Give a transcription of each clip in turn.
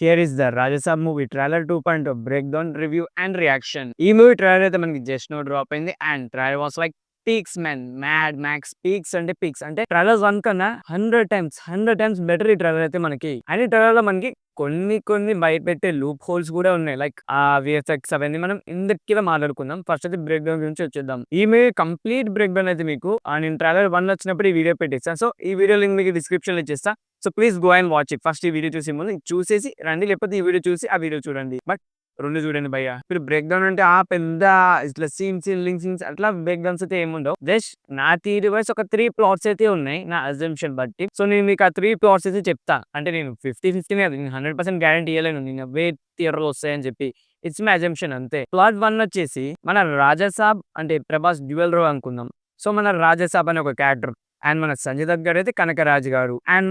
Here is the 'Raja Saab' movie trailer 2.0 break down, review and reaction. ఈ movie trailer అయితే మనకి just now drop అయింది. And trailer was like peaks man. Mad max peaks అంటే peaks. అంటే trailer 1 కన్నా 100 times better ఈ trailer అయితే మనకి. అండ్ ఈ ట్రైలర్ లో మనకి కొన్ని భయపెట్టే లూప్ హోల్స్ కూడా ఉన్నాయి. లైక్ ఆ విఎఫ్ఎక్స్ అవన్నీ మనం ఇందులో మాట్లాడుకుందాం. ఫస్ట్ అయితే బ్రేక్ డౌన్ గురించి వచ్చేద్దాం. ఈ మూవీ కంప్లీట్ బ్రేక్ డౌన్ అయితే మీకు నేను ట్రైలర్ 1 వచ్చినప్పుడు ఈ వీడియో పెట్టేస్తాను. సో ఈ వీడియో లింక్ మీకు డిస్క్రిప్షన్ లో ఇచ్చేస్తా. So please go and watch it. First ఈ వీడియో చూసే ముందు ఇది చూసేసి రండి, లేకపోతే ఈ వీడియో చూసి ఆ వీడియో చూడండి. బట్ 2 చూడండి భయ్య. మీరు బ్రేక్ డౌన్ అంటే ఆ పెద్ద ఇట్లా సీన్స్ అట్లా బ్రేక్ డౌన్స్ అయితే ఏముండవు. జస్ట్ నా థియరీ వైస్ ఒక 3 ప్లాట్స్ అయితే ఉన్నాయి నా అజంప్షన్ బట్టి. సో నేను మీకు ఆ 3 ప్లాట్స్ అయితే చెప్తా. అంటే నేను 50-50 కాదు, నేను 100% గ్యారంటీ ఇవ్వలేను నేను అవే థియేటర్లో వస్తాయని చెప్పి. ఇట్స్ మై అజంప్షన్ అంతే. ప్లాట్ 1 వచ్చేసి మన రాజాసాబ్ అంటే ప్రభాస్ డ్యూయల్ రోల్ అనుకుందాం. సో మన రాజాసాబ్ అనే ఒక క్యారెక్టర్. అండ్ మన సంజయ్ దత్ గారు అయితే కనకరాజు గారు. అండ్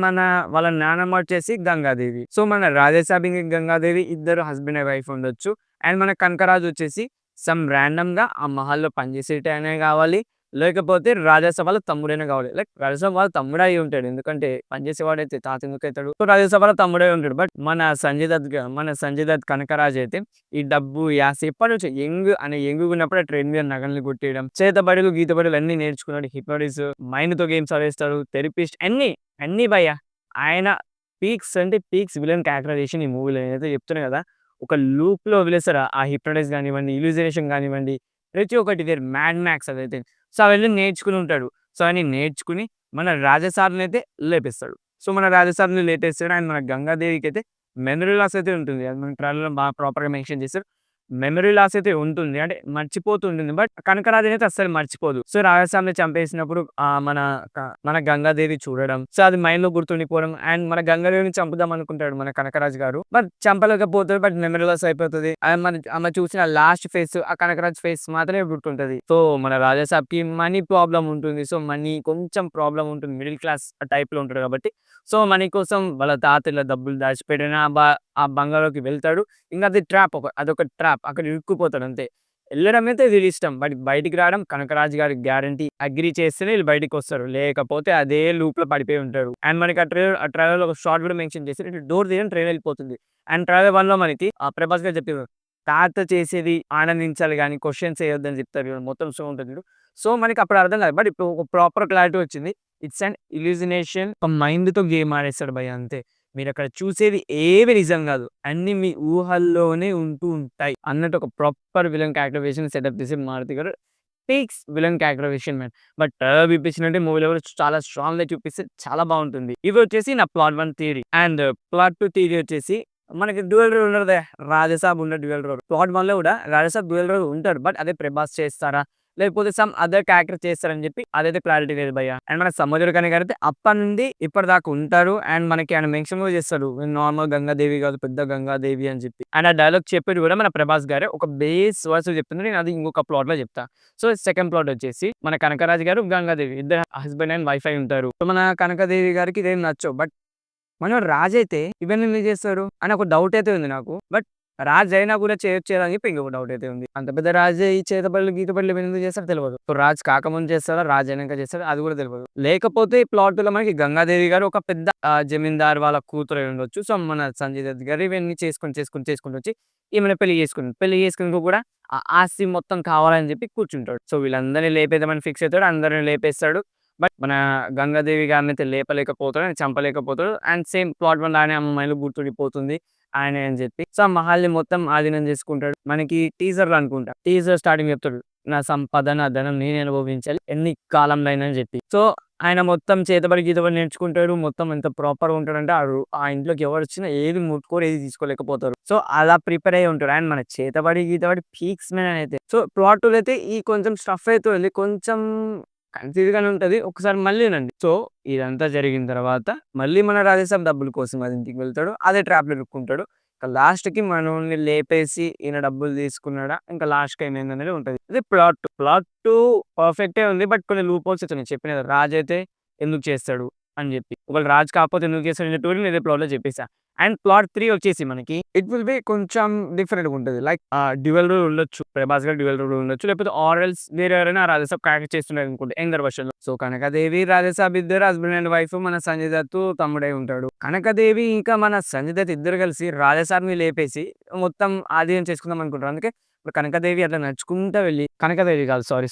వాళ్ళ నానమ్మ వచ్చేసి గంగాదేవి. సో మన రాజాసాబ్ ఇంక గంగాదేవి ఇద్దరు హస్బెండ్ అండ్ వైఫ్ ఉండొచ్చు. అండ్ మన కనకరాజు వచ్చేసి సమ్ ర్యాండమ్ గా ఆ మహల్లో పనిచేసేటనే కావాలి, లేకపోతే రాజాసాబ్ వాళ్ళ తమ్ముడైనా కావాలి. లైక్ రాజాసాబ్ వాళ్ళ తమ్ముడే అయి ఉంటాడు, ఎందుకంటే పనిచేసేవాడైతే తాత ఎందుకు అవుతాడు. సో రాజాసాబ్ వాళ్ళ తమ్ముడే ఉంటాడు. బట్ మన సంజయ్ దత్ కనకరాజు అయితే ఈ డబ్బు యాస ఎప్పటి నుంచి యంగ్ ఉన్నప్పుడు ట్రైన్ మీద నగల్ని కొట్టేయడం, చేతబడులు గీతబడులు అన్ని నేర్చుకున్నాడు. హిప్నోటిస్, మైండ్ తో గేమ్స్ ఆడేస్తాడు, థెరపిస్ట్ అన్ని భయ్య. ఆయన పీక్స్ అంటే పీక్స్ విలన్ క్యారెక్టరైజేషన్ ఈ మూవీలో నేనైతే చెప్తున్నా కదా. ఒక లూప్ లో వదిలేస్తారు. ఆ హిప్నోటైజ్ కానివ్వండి, ఇల్యూజినేషన్ కానివ్వండి, ప్రతి ఒక్కటి వేరు మ్యాడ్ మ్యాక్స్ అదైతే. సో అవన్నీ నేర్చుకుని ఉంటాడు. సో అవన్నీ నేర్చుకుని మన రాజసాబ్‌ని అయితే లేపేస్తాడు. సో మన రాజసాబ్‌ని లేపేస్తాడు. అండ్ మన గంగాదేవికి అయితే మెమరీ లాస్ అయితే ఉంటుంది. అది మన ట్రైలర్‌లో బాగా ప్రాపర్‌గా మెన్షన్ చేశారు. మెమరీ లాస్ అయితే ఉంటుంది. అంటే మర్చిపోతూ ఉంటుంది. బట్ కనకరాజన్ అయితే అస్సలు మర్చిపోదు. సో రాజసాబ్‌ని చంపేసినప్పుడు మన గంగాదేవి చూడడం. సో అది మైండ్‌లో గుర్తుండిపోవడం. అండ్ మన గంగాదేవిని చంపుదాం అనుకుంటాడు మన కనకరాజు గారు. బట్ చంపలేకపోతాడు. బట్ మెమరీ లాస్ అయిపోతది. ఆమె చూసిన లాస్ట్ ఫేస్ ఆ కనకరాజ్ ఫేస్ మాత్రమే గుర్తుంటది. సో మన రాజాసాబ్‌కి మనీ ప్రాబ్లమ్ ఉంటుంది. సో మనీ కొంచెం ప్రాబ్లమ్ ఉంటుంది. మిడిల్ క్లాస్ టైప్‌లో ఉంటాడు కాబట్టి. సో మనీ కోసం వాళ్ళ తాత ఇలా డబ్బులు దాచిపెట్టిన ఆ బంగాళాలోకి వెళ్తాడు. ఇంక అది అదొక ట్రాప్. అక్కడ ఇరుక్కుపోతాడు అంతే. ఎళ్ళడం అయితే వీళ్ళ ఇష్టం. బట్ బయటికి రావడం కనకరాజు గారికి గ్యారంటీ. అగ్రీ చేస్తేనే వీళ్ళు బయటికొస్తారు. లేకపోతే అదే లూప్‌లో పడిపోయి ఉంటారు. అండ్ మనకి ఆ ట్రైలర్‌లో ఒక షార్ట్ కూడా మెన్షన్ చేశారు. ఇట్లా డోర్ తీయగానే ట్రైన్ వెళ్ళిపోతుంది. అండ్ ట్రైలర్ 1లో మనకి ప్రభాస్ గారు చెప్పారు. తాత చేసేది ఆనందించాలి గాని క్వెషన్స్ ఎయొద్దని చెప్తారు చూడు. మొత్తం షో ఉంటది చూడు. సో మనకి అప్పుడు అర్థం కాదు. బట్ ఇప్పుడు ఒక ప్రాపర్ క్లారిటీ వచ్చింది. It's an hallucination. ఒక మైండ్‌తో గేమ్ ఆడేస్తాడు భయ్య అంతే. మీరక్కడ చూసేది ఏవి నిజం గాదు. అన్నీ మీ ఊహల్లోనే ఉంటూ ఉంటాయి అన్నట్టు ఒక ప్రాపర్ విలన్ క్యారెక్టరైజేషన్ సెటప్ చేసి మారుతి గారు peaks villain characterization man. But trailer చూపించినట్టే మూవీలో కూడా చాలా స్ట్రాంగ్‌గా చూపిస్తే చాలా బావుంటుంది. ఇవి వచ్చేసి నా plot 1 theory. And plot 2 theory వచ్చేసి మనకి డ్యూయల్ రోల్ ఉన్నదే. రాజసాబ్ ఉన్న డ్యూయల్ రోల్. ప్లాట్ 1లో కూడా రాజసాబ్ డ్యూయల్ రోల్ ఉంటాడు. బట్ అదే ప్రభాస్ చేస్తారా? లేకపోతే సమ్ అదర్ క్యారెక్టర్ చేస్తారని చెప్పి అదైతే క్లారిటీ లేదు భయ్య. అండ్ మన సముద్ర ఖని గారైతే అప్పటి నుండి ఇప్పటిదాకా ఉంటారు. అండ్ మనకి ఆయన మెన్షన్ కూడా చేస్తాడు. నార్మల్ గంగాదేవి కాదు పెద్ద గంగాదేవి అని చెప్పి. అండ్ ఆ డైలాగ్ చెప్పేది కూడా మన ప్రభాస్ గారే. ఒక బేస్ వర్స్ చెప్తున్నారు. నేను అది ఇంకొక ప్లాట్‌లో చెప్తా. సో సెకండ్ ప్లాట్ వచ్చేసి మన కనకరాజు గారు, గంగాదేవి ఇద్దరు హస్బెండ్ అండ్ వైఫ్ అయి ఉంటారు. సో మన కనకదేవి గారికి ఇదేం నచ్చవు. బట్ మన రాజైతే ఇవన్నీ ఎందుకు చేస్తారు అని ఒక డౌట్ అయితే ఉంది నాకు. బట్ రాజు అయినా కూడా చేయొచ్చు కదా అని చెప్పి ఇంకొక డౌట్ అయితే ఉంది. అంత పెద్ద రాజే ఈ చేతబడులు, గీతబడులు ఇవన్నీ ఎందుకు చేస్తారో తెలవదు. సో రాజు కాకముందు చేస్తారా? రాజు అయినాక చేస్తారా? అది కూడా తెలవదు. లేకపోతే ఈ ప్లాట్‌లో మనకి గంగాదేవి గారు ఒక పెద్ద జమీందారు వాళ్ళ కూతురై ఉండొచ్చు. సో మన సంజయ్ దత్ గారు ఇవన్నీ చేసుకుంటూ వచ్చి ఈమెను పెళ్లి చేసుకుంటాడు. పెళ్లి చేసుకున్నాక కూడా ఆ ఆస్తి మొత్తం కావాలని చెప్పి కూర్చుంటాడు. సో వీళ్ళందరిని లేపేద్దామని ఫిక్స్ అవుతాడు. అందరిని లేపేస్తాడు. బట్ మన గంగాదేవి గారినైతే లేపలేకపోతాడు. ఆయన చంపలేకపోతాడు. అండ్ సేమ్ ప్లాట్ 1 లానే ఆమె మైండ్‌లో గుర్తుండిపోతుంది ఆయనే అని చెప్పి. సో ఆ మహల్‌ని మొత్తం ఆధీనం చేసుకుంటాడు. మనకి టీజర్‌లో అనుకుంటా. టీజర్ స్టార్టింగ్ చెప్తాడు. నా సంపద, నా ధనం నేనే అనుభవించాలి ఎన్ని కాలంలో అయినా అని చెప్పి. సో ఆయన మొత్తం చేతబడి, గీతబడి నేర్చుకుంటాడు. మొత్తం ఎంత ప్రాపర్‌గా ఉంటాడంటే ఆ ఇంట్లోకి ఎవరొచ్చినా ఏది ముట్టుకోరు, ఏది తీసుకోలేకపోతారు. సో అలా ప్రిపేర్ అయ్యి ఉంటాడు. అండ్ మన చేతబడి, గీతబడి పీక్స్ మ్యాన్ అయితే. సో ప్లాట్ 2లో అయితే ఈ కొంచెం స్టఫ్ అయితే ఉంది. కొంచెం కన్‌ఫ్యూజ్‌గానే ఉంటది. ఒకసారి మళ్ళీ వినండి. సో ఇదంతా జరిగిన తర్వాత మళ్ళీ మన రాజేసాబ్ డబ్బుల కోసం వాళ్ళ ఇంటికి వెళ్తాడు. అదే ట్రాప్‌లో ఇరుక్కుంటాడు. ఇక లాస్ట్‌కి మనోల్ని లేపేసి ఈయన డబ్బులు తీసుకున్నాడా, ఇంకా లాస్ట్‌కి ఏమైందనేది ఉంటది. ఇది ప్లాట్ 2 పర్ఫెక్టే ఉంది. బట్ కొన్ని లూప్ హోల్స్ అయితే ఉన్నాయి. చెప్పిన కదా! రాజైతే ఎందుకు చేస్తాడు? అని చెప్పి. ఒకవేళ రాజు కాకపోతే ఎందుకు చేస్తాడు అనే స్టోరీ నేను ఇదే ప్లాట్‌లో చెప్పేసా. అండ్ ప్లాట్ 3 వచ్చేసి మనకి ఇట్ విల్ బి కొంచెం డిఫరెంట్‌గా ఉంటది. లైక్ డ్యూయల్ రోల్ ఉండొచ్చు. 'ప్రభాస్' గారి డ్యూయల్ రోల్ ఉండొచ్చు. లేకపోతే ఆర్ ఎల్స్ వేరే ఎవరైనా రాజసాబ్ క్యారెక్టర్ చేస్తున్నారనుకోండి యంగర్ వెర్షన్‌లో. సో, కనకదేవి, రాజసాబ్ ఇద్దరు హస్బెండ్ అండ్ వైఫ్. మన సంజయ్ దత్ తమ్ముడై ఉంటాడు. కనకదేవి ఇంకా మన సంజయ్ దత్ ఇద్దరు కలిసి రాజసాబ్‌ని లేపేసి మొత్తం ఆధీనం చేసుకుందాం అనుకుంటారు. అందుకే ఇప్పుడు కనకదేవి అట్లా నడుచుకుంటా వెళ్లి కనకదేవి కాదు సారీ.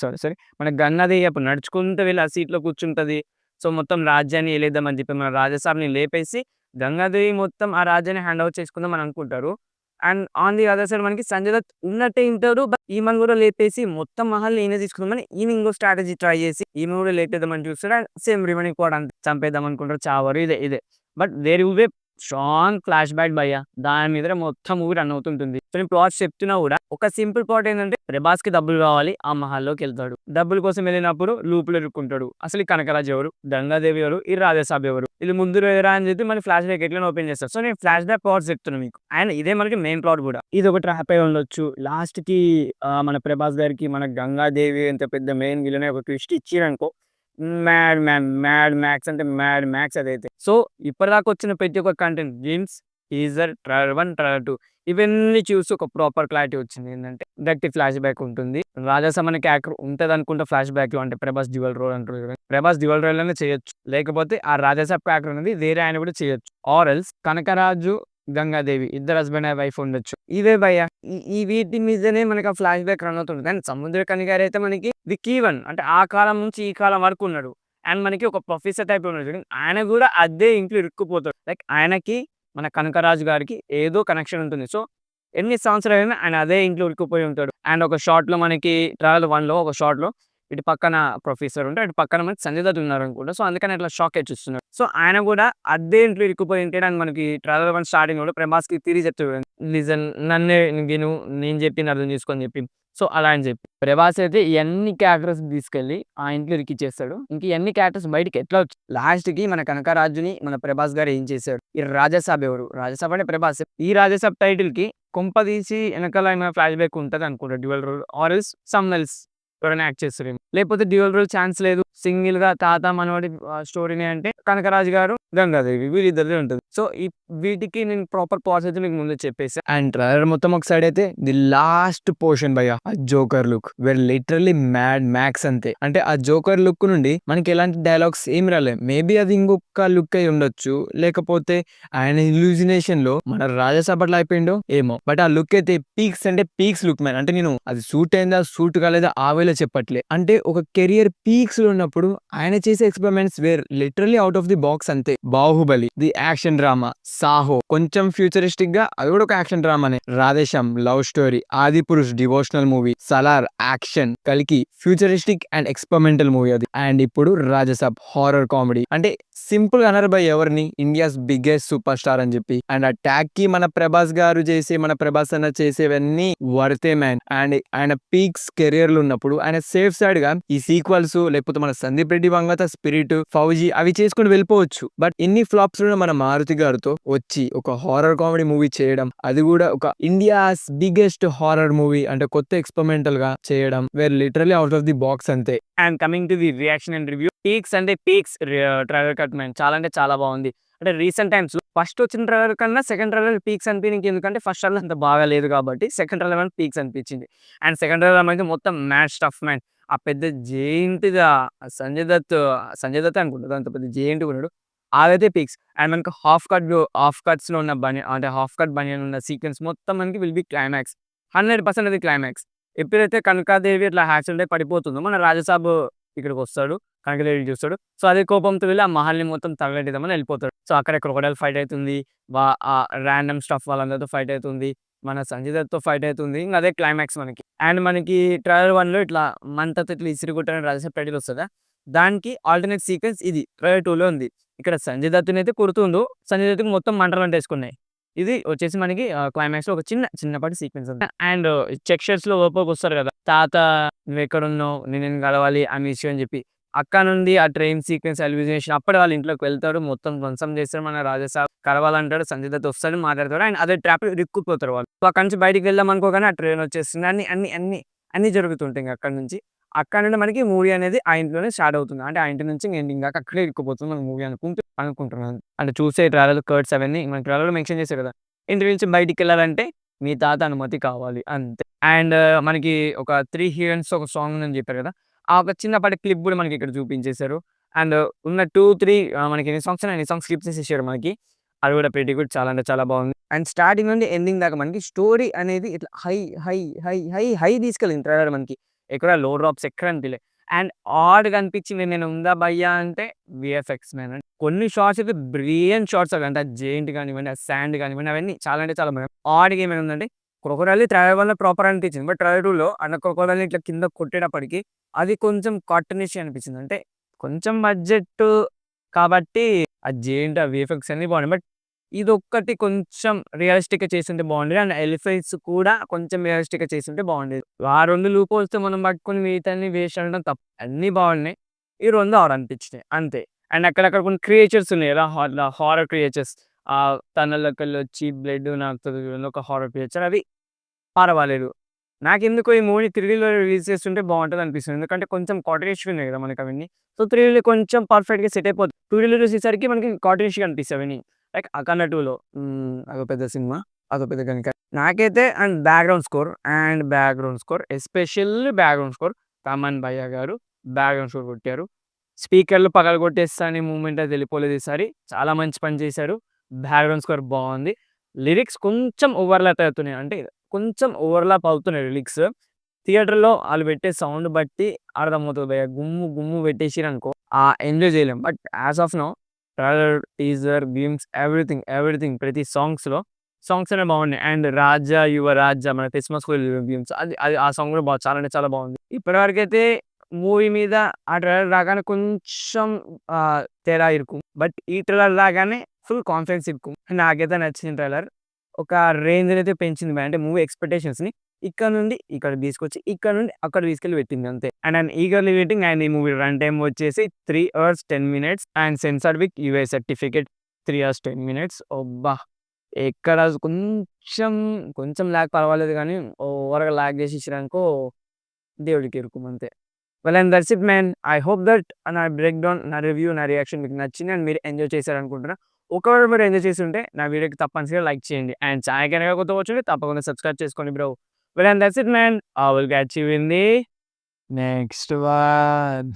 మన గంగాదేవి అప్పుడు నడుచుకుంటూ వెళ్లి ఆ సీట్‌లో కూర్చుంటది. సో, మొత్తం రాజ్యాన్ని ఏలేద్దామని చెప్పి మన రాజసాబ్‌ని లేపేసి గంగాదేవి మొత్తం ఆ రాజ్యాన్ని హ్యాండ్ ఓవర్ చేసుకుందాం అని అనుకుంటారు. And on the other side మనకి సంజయ్ దత్ ఉన్నట్టే ఇంటాడు. బట్ ఈమెను కూడా లేపేసి మొత్తం మహల్‌ని ఈయనే తీసుకుందామని ఈయన ఇంకో స్ట్రాటజీ ట్రై చేసి ఈమెను కూడా లేపేద్దామని చూస్తాడు. అండ్ సేమ్ రిమైనింగ్ కూడా అంతే చంపేద్దాం అనుకుంటారు. చావరు ఇదే. But there will be strong flash back భయ్యా. దాని మీదనే మొత్తం మూవీ రన్ అవుతుంటుంది. సో, నేను ప్లాట్స్ చెప్తున్నా కూడా ఒక సింపుల్ ప్లాట్ ఏంటంటే 'ప్రభాస్‌కి' డబ్బులు కావాలి. ఆ మహల్‌లోకెళ్తాడు. డబ్బుల కోసం వెళ్ళినప్పుడు లూప్‌లో ఇరుక్కుంటాడు. అసలు ఈ కనకరాజు ఎవరు? గంగాదేవి ఎవరు? ఈ రాజసాబ్ ఎవరు? వీళ్ళు ముందు లేరా అని చెప్పి మళ్ళీ ఫ్లాష్ బ్యాక్ ఎట్లైనా ఓపెన్ చేస్తారు. సో, నేను ఫ్లాష్ బ్యాక్ ప్లాట్స్ చెప్తున్నా మీకు. అండ్ ఇదే మనకి మెయిన్ ప్లాట్ కూడా. ఇది ఒక ట్రాప్ అయి ఉండొచ్చు. లాస్ట్‌కి మన 'ప్రభాస్' గారికి మన గంగాదేవి ఎంత పెద్ద మెయిన్ విలన్ ఒక ట్విస్ట్ ఇచ్చిరనుకో మ్యాడ్ మ్యాక్స్ అంటే మ్యాడ్ మ్యాక్స్ అదైతే. సో, ఇప్పటిదాకా వచ్చిన ప్రతి ఒక్క content glimpse, teaser, trailer 1, trailer 2 ఇవన్నీ చూసి ఒక ప్రాపర్ క్లారిటీ వచ్చింది. ఏందంటే గట్టి ఫ్లాష్ బ్యాక్ ఉంటుంది. రాజాసాబ్ అనే క్యారెక్టర్ ఉంటదనుకుంటా ఫ్లాష్ బ్యాక్‌లో అంటే 'ప్రభాస్ డ్యూయల్ రోల్' అంటారు చూడండి. 'ప్రభాస్ డ్యూయల్ రోల్' అనే చేయొచ్చు. లేకపోతే ఆ రాజాసాబ్ క్యారెక్టర్ అనేది వేరే ఆయన కూడా చేయొచ్చు. ఆర్ ఎల్స్ కనకరాజు, గంగాదేవి ఇద్దరు హస్బెండ్ అండ్ వైఫ్ ఉండొచ్చు. ఇవే భయ్యా. ఈ వీటి మీదనే మనకి ఆ ఫ్లాష్ బ్యాక్ రన్ అవుతుంటది. అండ్ సముద్రకని గారైతే మనకి ది కీ వన్ అంటే ఆ కాలం నుంచి ఈ కాలం వరకు ఉన్నాడు. అండ్ మనకి ఒక ప్రొఫెసర్ టైప్ ఉన్నాడు చూడండి. ఆయన కూడా అదే ఇంట్లో ఇరుక్కుపోతాడు. లైక్ ఆయనకి మన కనకరాజు గారికి ఏదో కనెక్షన్ ఉంటుంది. సో, ఎన్ని సంవత్సరాలైనా ఆయన అదే ఇంట్లో ఇరుక్కుపోయి ఉంటాడు. అండ్ ఒక షాట్‌లో మనకి ట్రయల్ 1లో ఒక షాట్‌లో ఇటు పక్కన ప్రొఫెసర్ ఉంటే, అటు పక్కన మనకి సంజయ్ దత్ ఉన్నారనుకుంటా. సో, అందుకని అట్లా షాకేజ్ ఇస్తున్నాడు. సో, ఆయన కూడా అదే ఇంట్లో ఇరుక్కుపోయి ఉంటాడు. అండ్ మనకి ట్రయల్ 1 స్టార్టింగ్‌లో 'ప్రభాస్‌కి' తిరిగి చెప్తాడు చూడండి. లిజన్ నన్నే విను నేను చెప్పింది అర్థం చేసుకో అని చెప్పి. సో, అలా అని చెప్పి. 'ప్రభాస్' అయితే ఇయన్నీ క్యారెక్టర్స్‌ని తీసుకెళ్ళి ఆ ఇంట్లో ఇరికిచ్చేస్తాడు. ఇంక ఇయన్నీ క్యారెక్టర్స్ బయటికి ఎట్లా లాస్ట్‌కి మన కనకరాజుని మన 'ప్రభాస్' గారు ఏం చేశాడు? ఈ రాజాసాబ్ ఎవరు? రాజాసాబ్ అంటే 'ప్రభాసే.' ఈ రాజాసాబ్ టైటిల్‌కి కొంపదీసి ఎనకాల ఏమైనా ఫ్లాష్ బ్యాక్ ఉంటదనుకుంటా. Dual role or else some else ఎవరైనా యాక్ట్ చేస్తారేమో. లేకపోతే డ్యూయల్ రోల్ ఛాన్స్ లేదు. సింగిల్‌గా తాత మనవడి స్టోరీనే అంటే కనకరాజు గారు, గంగాదేవి వీళ్ళిద్దరిదే ఉంటది. సో, వీటికి నేను ప్రాపర్ ప్లాట్స్ అయితే మీకు ముందే చెప్పేసా. అండ్ ట్రైలర్ మొత్తం ఒక సైడ్ అయితే ది లాస్ట్ పోర్షన్ భయ్యా ఆ joker look wear literally mad max అంతే. అంటే ఆ జోకర్ లుక్ నుండి మనకి ఎలాంటి డైలాగ్స్ ఏమి రాలేదు. మేబీ అది ఇంకొక లుక్ అయి ఉండొచ్చు. లేకపోతే ఆయన ఇల్యూజినేషన్‌లో మన రాజాసాబ్ అట్లా అయిపోయిండో ఏమో. బట్ ఆ లుక్ అయితే పీక్స్ అంటే పీక్స్ లుక్ మ్యాన్. అంటే నేను అది సూట్ అయిందా, సూట్ కాలేదా ఆ వేలో చెప్పట్లే. అంటే ఒక కెరియర్ పీక్స్‌లో ఉన్నప్పుడు ఆయన చేసే experiments where literally out of the box అంతే. 'Baahubali' the action drama, 'Saaho' కొంచెం ఫ్యూచరిస్టిక్‌గా అది కూడా ఒక యాక్షన్ డ్రామానే. 'Radheshyam' love story, 'Adipurush' devotional movie, 'Salaar' action, 'కల్కి' ఫ్యూచరిస్టిక్ అండ్ ఎక్స్‌పెరిమెంటల్ మూవీ అది. అండ్ ఇప్పుడు 'రాజసాబ్' హారర్ కామెడీ. అంటే సింపుల్‌గా అనరు భయ్ ఎవరిని ఇండియాస్ బిగ్గెస్ట్ సూపర్ స్టార్ అని చెప్పి. అండ్ ఆ ట్యాగ్‌కి మన 'ప్రభాస్' గారు చేసే మన 'ప్రభాస్' అన్న చేసేవన్నీ వర్తే మ్యాన్. అండ్ ఆయన పీక్స్ కెరియర్‌లో ఉన్నప్పుడు ఆయన సేఫ్ సైడ్‌గా ఈ సీక్వెల్స్ లేకపోతే మన 'సందీప్ రెడ్డి వంగత', 'స్పిరిట్', 'ఫౌజీ' అవి చేసుకొని వెళ్ళిపోవచ్చు. బట్ ఇన్ని ఫ్లాప్స్‌లో మన 'మారుతి' గారితో వచ్చి ఒక హారర్ కామెడీ మూవీ చేయడం, అది కూడా ఒక ఇండియాస్ బిగ్గెస్ట్ హారర్ మూవీ అంటే కొత్త ఎక్స్‌పెరిమెంటల్‌గా చేయడం where literally out of the box అంతే. And coming to the reaction and review peaks అంటే పీక్స్ ట్రైలర్ కట్ మ్యాన్ చాలా అంటే చాలా బాగుంది. అంటే రీసెంట్ టైమ్స్‌లో ఫస్ట్ వచ్చిన ట్రైలర్ కన్నా సెకండ్ ట్రైలర్ పీక్స్ అనిపియనికి ఎందుకంటే ఫస్ట్ ట్రైలర్ అంత బాగా లేదు కాబట్టి సెకండ్ ట్రైలర్ మనకి పీక్స్ అనిపించింది. అండ్ సెకండ్ ట్రైలర్ మనకి మొత్తం మ్యాడ్ స్టఫ్ మ్యాన్. ఆ పెద్ద జెయింట్‌గా సంజయ్ దత్తే అనుకుంటా అంత పెద్ద జెయింట్‌గా ఉన్నాడు. అదైతే పీక్స్. అండ్ మనకి హాఫ్ కట్స్‌లో ఉన్న బనియన్ అంటే హాఫ్ కట్ బనియన్ ఉన్న సీక్వెన్స్ మొత్తం మనకి విల్ బి క్లైమాక్స్. 100% అది క్లైమాక్స్. ఎప్పుడైతే కనకాదేవి ఇట్లా యాక్సిడెంట్ అయి పడిపోతుందో మన రాజసాబ్ ఇక్కడికొస్తాడు. కనకదేవిని చూస్తాడు. సో, అదే కోపంతో వెళ్లి ఆ మహల్‌ని మొత్తం తగలెట్టేద్దామని ఎళ్ళిపోతాడు. సో, అక్కడ క్రొకోడైల్ ఫైట్ అయితుంది. రాండమ్ స్టఫ్ వాళ్ళందరితో ఫైట్ అయితుంది. మన సంజయ్ దత్‌తో ఫైట్ అయితుంది. ఇంగ అదే క్లైమాక్స్ మనకి. అండ్ మనకి ట్రైలర్ 1లో ఇట్లా మంటతో ఇట్లా ఇసిరికొట్టని రాజసాబ్ టైటిల్ వస్తదా? దానికి ఆల్టర్‌నేట్ సీక్వెన్స్ ఇది. ట్రైలర్ 2లో ఉంది. ఇక్కడ సంజయ్ దత్‌నైతే కొడుతుండు. సంజయ్ దత్‌కి మొత్తం మంటలు అంటేసుకున్నాయి. ఇది వచ్చేసి మనకి క్లైమాక్స్‌లో ఒక చిన్నపాటి సీక్వెన్స్ అంతే. అండ్ చెక్ షర్ట్స్‌లో లోపలికొస్తారు కదా! తాత నువ్వెక్కడున్నావు? నేను నిన్ను కలవాలి ఐ మిస్ యూ అని చెప్పి. అక్కడ నుండి ఆ ట్రైన్ సీక్వెన్స్ ఎలివేషన్ అప్పుడే వాళ్ళ ఇంట్లోకి వెళ్తాడు. మొత్తం ధ్వంసం చేస్తాడు మన రాజాసాబ్. కలవాలంటాడు. సంజయ్ దత్ వస్తాడు. మాట్లాడతాడు. అండ్ అదే ట్రాప్‌లో ఇరుక్కుపోతారు వాళ్ళు. సో, అక్కడి నుంచి బయటికి వెళ్దాం అనుకోగానే ఆ ట్రైన్ వచ్చేస్తుంది. అన్ని జరుగుతుంటాయి ఇంక అక్కడి నుంచి. అక్కడ నుండి మనకి మూవీ అనేది ఆ ఇంట్లోనే స్టార్ట్ అవుతుంది. అంటే ఆ ఇంటి నుంచి ఎండింగ్ దాకా అక్కడే ఇరుక్కుపోతుంది మన మూవీ అనుకుంటున్నాను. అంటే చూసే ట్రైలర్ కట్స్ అవన్నీ మన ట్రైలర్‌లో మెన్షన్ చేశారు కదా! ఇంటి నుంచి బయటికెళ్ళాలంటే మీ తాత అనుమతి కావాలి అంతే. అండ్ మనకి ఒక 3 హీరోయిన్స్ ఒక సాంగ్ ఉందని చెప్పారు కదా! ఆ ఒక చిన్నపాటి క్లిప్ కూడా మనకి ఇక్కడ చూపించేశారు. అండ్ ఉన్న 2, 3 మనకి ఎన్ని సాంగ్స్ ఉన్నాయి అన్ని సాంగ్స్ స్కిప్ చేసేసారు మనకి. అది కూడా ప్రిటీ గుడ్ చాలా అంటే చాలా బాగుంది. అండ్ స్టార్టింగ్ నుండి ఎండింగ్ దాకా మనకి స్టోరీ అనేది ఇట్లా high, high, high, high, high తీసుకెళ్ళింది ట్రైలర్ మనకి. ఎక్కడ లో డ్రాప్స్ ఎక్కడ అనిపియలే. అండ్ ఆడ్‌గా అనిపించింది నేను ఉందా భయ్యా అంటే వీఎఫ్ఎక్స్ మ్యాన్. కొన్ని షాట్స్ అయితే బ్రిలియంట్ షాట్స్ అవి. అంటే ఆ జెయింట్ కానివ్వండి, ఆ సాండ్ కానివ్వండి అవన్నీ చాలా అంటే చాలా బాగున్నాయి. ఆడ్‌గా ఏమైనా ఉందంటే క్రొకొడైల్ ట్రైలర్ 1లో ప్రాపర్ అనిపించింది. బట్ ట్రైలర్ 2లో అన్న క్రొకొడైల్‌ని ఇట్లా కింద కొట్టేటప్పటికి అది కొంచెం కార్టూనిష్ అనిపించింది. అంటే కొంచెం బడ్జెట్ కాబట్టి ఆ జెయింట్, ఆ వీఎఫ్ఎక్స్ అన్నీ బాగున్నాయి. బట్ ఇదొక్కటి కొంచెం రియలిస్టిక్‌గా చేసుంటే బాగుండేది. అండ్ ఎలిఫెంట్స్ కూడా కొంచెం రియలిస్టిక్‌గా చేసుంటే బాగుండేది. ఆ 2 లూప్ హోల్స్‌తో మనం పట్టుకొని మిగతాయన్ని వేస్ట్ అనడం తప్పు. అన్నీ బాగున్నాయి. ఈ 2 ఆడ్ అనిపించినాయి అంతే. అండ్ అక్కడక్కడ కొన్ని క్రియేచర్స్ ఉన్నాయి కదా! హారర్ క్రియేచర్స్ టనల్‌లోకెళ్ళొచ్చి బ్లడ్ నాకుతది చూడండి ఒక హారర్ క్రియేచర్ అవి పర్వాలేదు. నాకెందుకో ఈ మూవీ 3డీలో రిలీజ్ చేస్తుంటే బావుంటదనిపిస్తుంది. ఎందుకంటే కొంచెం కార్టూనిష్‌గా ఉన్నాయి గదా! మనకవన్నీ. సో, 3డీలో కొంచెం పర్ఫెక్ట్‌గా సెట్ అయిపోద్ది. 2డీలో చూసేసరికి మనకి కార్టూనిష్‌గా అనిపిస్తాయి అవన్నీ. లైక్ 'అఖండ 2లో' అదో పెద్ద సినిమా. అదో పెద్ద గనుక. నాకైతే and background score especially background score Thaman భయ్యా గారు బ్యాక్‌గ్రౌండ్ స్కోర్ కొట్టారు. స్పీకర్‌లు పగలగొట్టేస్తా అనే మూవ్‌మెంట్ అయితే వెళ్ళిపోలేదు ఈసారి. చాలా మంచి పని చేశారు. బ్యాక్‌గ్రౌండ్ స్కోర్ బావుంది. లిరిక్స్ కొంచెం ఓవర్‌లాప్ అవుతున్నాయి. అంటే కొంచెం ఓవర్‌లాప్ అవుతున్నాయి లిరిక్స్. థియేటర్‌లో ఆళ్ళు పెట్టే సౌండ్ బట్టి అర్థమవుతది భయ్యా. గుమ్ము గుమ్ము పెట్టేసిర్రనుకో ఎంజాయ్ చేయలేం. But as of now trailer, teaser, glimpse everything ప్రతి సాంగ్స్ అనేవి బాగున్నాయి. అండ్ 'రాజా యువరాజా' మన క్రిస్మస్ గ్లింప్స్ అది అది ఆ సాంగ్ కూడా చాలా అంటే చాలా బాగుంది. ఇప్పటివరకైతే మూవీ మీద ఆ ట్రైలర్ రాగానే కొంచెం తేడా ఇరుకు. బట్ ఈ ట్రైలర్ రాగానే ఫుల్ కాన్ఫిడెన్స్ ఇరుకు. నాకైతే నచ్చింది ట్రైలర్. ఒక రేంజ్‌నైతే పెంచింది భయ్యా. అంటే మూవీ ఎక్స్‌పెక్టేషన్స్‌ని ఇక్కడ నుండి ఇక్కడికి తీసుకొచ్చి, ఇక్కడ నుండి అక్కడికి తీసుకెళ్ళి పెట్టింది అంతే. And I'm eagerly waiting and ఈ మూవీ రన్ టైమ్ వచ్చేసి 3 hours 10 minutes and censored with UA certificate 3 hours 10 minutes. అబ్బా! ఎక్కడ కొంచెం లాగ్ పర్వాలేదు గానీ, ఓవర్‌గా లాగ్ చేసేసిర్రనుకో దేవుడికి ఎరుకు అంతే. Well and that's it man. I hope that నా బ్రేక్ డౌన్, నా రివ్యూ, నా రియాక్షన్ మీకు నచ్చింది అండ్ మీరు ఎంజాయ్ చేశారనుకుంటున్నా. ఒకవేళ మీరు ఎంజాయ్ చేసుంటే నా వీడియోకి తప్పనిసరిగా లైక్ చేయండి. అండ్ ఛానెల్‌కి గనక కొత్తగా వచ్చుంటే తప్పకుండా సబ్స్క్రైబ్ చేసుకోండి bro. Well and that's it man. I will catch you in the next one.